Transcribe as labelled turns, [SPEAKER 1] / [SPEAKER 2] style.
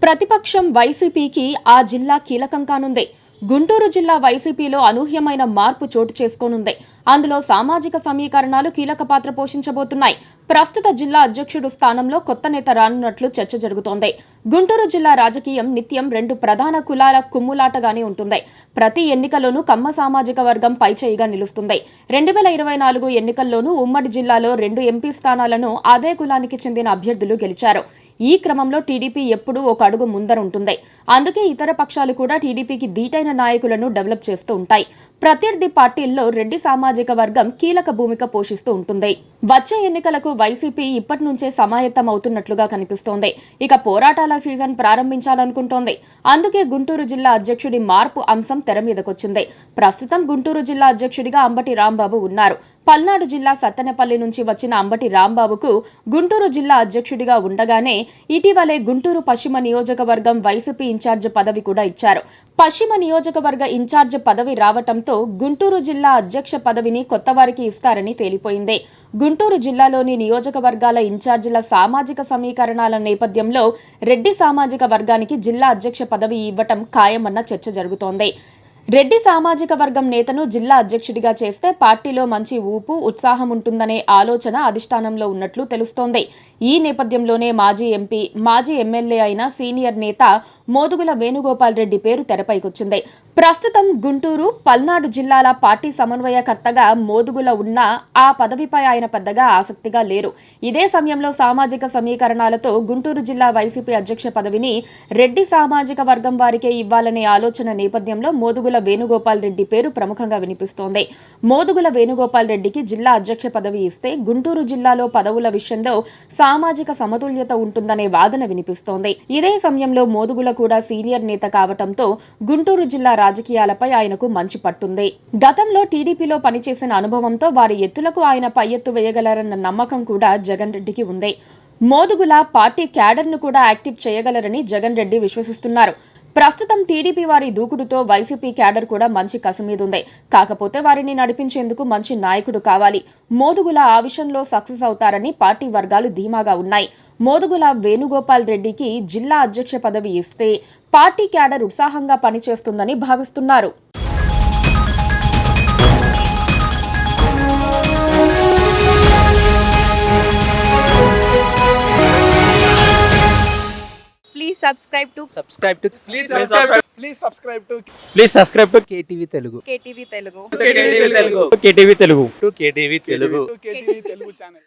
[SPEAKER 1] ప్రతిపక్షం వైసీపీకి ఆ జిల్లా కీలకం కానుంది. గుంటూరు జిల్లా వైసీపీలో అనూహ్యమైన మార్పు చోటు చేసుకోనుంది. అందులో సామాజిక సమీకరణాలు కీలక పాత్ర పోషించబోతున్నాయి. ప్రస్తుత జిల్లా అధ్యక్షుడు స్థానంలో కొత్త నేత రానున్నట్లు చర్చ జరుగుతోంది. గుంటూరు జిల్లా రాజకీయం నిత్యం రెండు ప్రధాన కులాల కుమ్ములాటగానే ఉంటుంది. ప్రతి ఎన్నికల్లోనూ కమ్మ సామాజిక వర్గం పైచేయిగా నిలుస్తుంది. 2024 ఎన్నికల్లోనూ ఉమ్మడి జిల్లాలో 2 ఎంపీ స్థానాలను అదే కులానికి చెందిన అభ్యర్థులు గెలిచారు. ఈ క్రమంలో టీడీపీ ఎప్పుడూ ఒక అడుగు ముందర ఉంటుంది. అందుకే ఇతర పక్షాలు కూడా టీడీపీకి ధీటైన నాయకులను డెవలప్ చేస్తూ ఉంటాయి. ప్రత్యర్థి పార్టీల్లో రెడ్డి సామాజిక వర్గం కీలక భూమిక పోషిస్తూ ఉంటుంది. వచ్చే ఎన్నికలకు వైసీపీ ఇప్పటి నుంచే సమాయత్తం అవుతున్నట్లుగా కనిపిస్తోంది. ఇక పోరాటాల సీజన్ ప్రారంభించాలనుకుంటోంది. అందుకే గుంటూరు జిల్లా అధ్యక్షుడి మార్పు అంశం తెర మీదకొచ్చింది. ప్రస్తుతం గుంటూరు జిల్లా అధ్యక్షుడిగా అంబటి రాంబాబు ఉన్నారు. పల్నాడు జిల్లా సత్తెనపల్లి నుంచి వచ్చిన అంబటి రాంబాబుకు గుంటూరు జిల్లా అధ్యక్షుడిగా ఉండగానే ఇటీవలే గుంటూరు పశ్చిమ నియోజకవర్గం వైసీపీ ఇన్ఛార్జ్ పదవి కూడా ఇచ్చారు. పశ్చిమ నియోజకవర్గ ఇన్ఛార్జ్ పదవి రావటంతో గుంటూరు జిల్లా అధ్యక్ష పదవిని కొత్త వారికి ఇస్తారని తేలిపోయింది. గుంటూరు జిల్లాలోని నియోజకవర్గాల ఇన్ఛార్జీల సామాజిక సమీకరణాల నేపథ్యంలో రెడ్డి సామాజిక వర్గానికి జిల్లా అధ్యక్ష పదవి ఇవ్వటం ఖాయమన్న చర్చ జరుగుతోంది. రెడ్డి సామాజిక వర్గం నేతను జిల్లా అధ్యక్షుడిగా చేస్తే పార్టీలో మంచి ఊపు ఉత్సాహం ఉంటుందనే ఆలోచన అధిష్టానంలో ఉన్నట్లు తెలుస్తోంది. ఈ నేపథ్యంలోనే మాజీ ఎంపీ, మాజీ ఎమ్మెల్యే అయిన సీనియర్ నేత మోదుగుల వేణుగోపాల్ రెడ్డి పేరు తెరపైకొచ్చింది. ప్రస్తుతం గుంటూరు, పల్నాడు జిల్లాల పార్టీ సమన్వయకర్తగా మోదుగుల ఉన్నా ఆ పదవిపై ఆయన పెద్దగా ఆసక్తిగా లేరు. ఇదే సమయంలో సామాజిక సమీకరణాలతో గుంటూరు జిల్లా వైసీపీ అధ్యక్ష పదవిని రెడ్డి సామాజిక వర్గం వారికే ఇవ్వాలనే ఆలోచన నేపథ్యంలో మోదుగుల వేణుగోపాల్ రెడ్డి పేరు ప్రముఖంగా వినిపిస్తోంది. మోదుగుల వేణుగోపాల్ రెడ్డికి జిల్లా అధ్యక్ష పదవి ఇస్తే గుంటూరు జిల్లాలో పదవుల విషయంలో సామాజిక సమతుల్యత ఉంటుందనే వాదన వినిపిస్తోంది. ఇదే సమయంలో మోదుగుల కూడా సీనియర్ నేత కావటంతో గుంటూరు జిల్లా రాజకీయాలపై ఆయనకు మంచి పట్టుంది. గతంలో టీడీపీలో పనిచేసిన అనుభవంతో వారి ఎత్తులకు ఆయన పై ఎత్తు వేయగలరన్న నమ్మకం కూడా జగన్ రెడ్డికి ఉంది. మోదుగుల పార్టీ క్యాడర్ను కూడా యాక్టివ్ చేయగలరని జగన్ రెడ్డి విశ్వసిస్తున్నారు. ప్రస్తుతం టీడీపీ వారి దూకుడుతో వైసీపీ క్యాడర్ కూడా మంచి కసిమీదుంది. కాకపోతే వారిని నడిపించేందుకు మంచి నాయకుడు కావాలి. మోదుగుల ఆ విషయంలో సక్సెస్ అవుతారని పార్టీ వర్గాలు ధీమాగా ఉన్నాయి. మోదుగుల వేణుగోపాల్ రెడ్డికి జిల్లా అధ్యక్ష పదవి ఇస్తే పార్టీ క్యాడర్ ఉత్సాహంగా పనిచేస్తుందని భావిస్తున్నారు.
[SPEAKER 2] Please subscribe to
[SPEAKER 3] KTV Telugu.
[SPEAKER 2] KTV Telugu.
[SPEAKER 3] KTV Telugu.
[SPEAKER 2] KTV Telugu channel.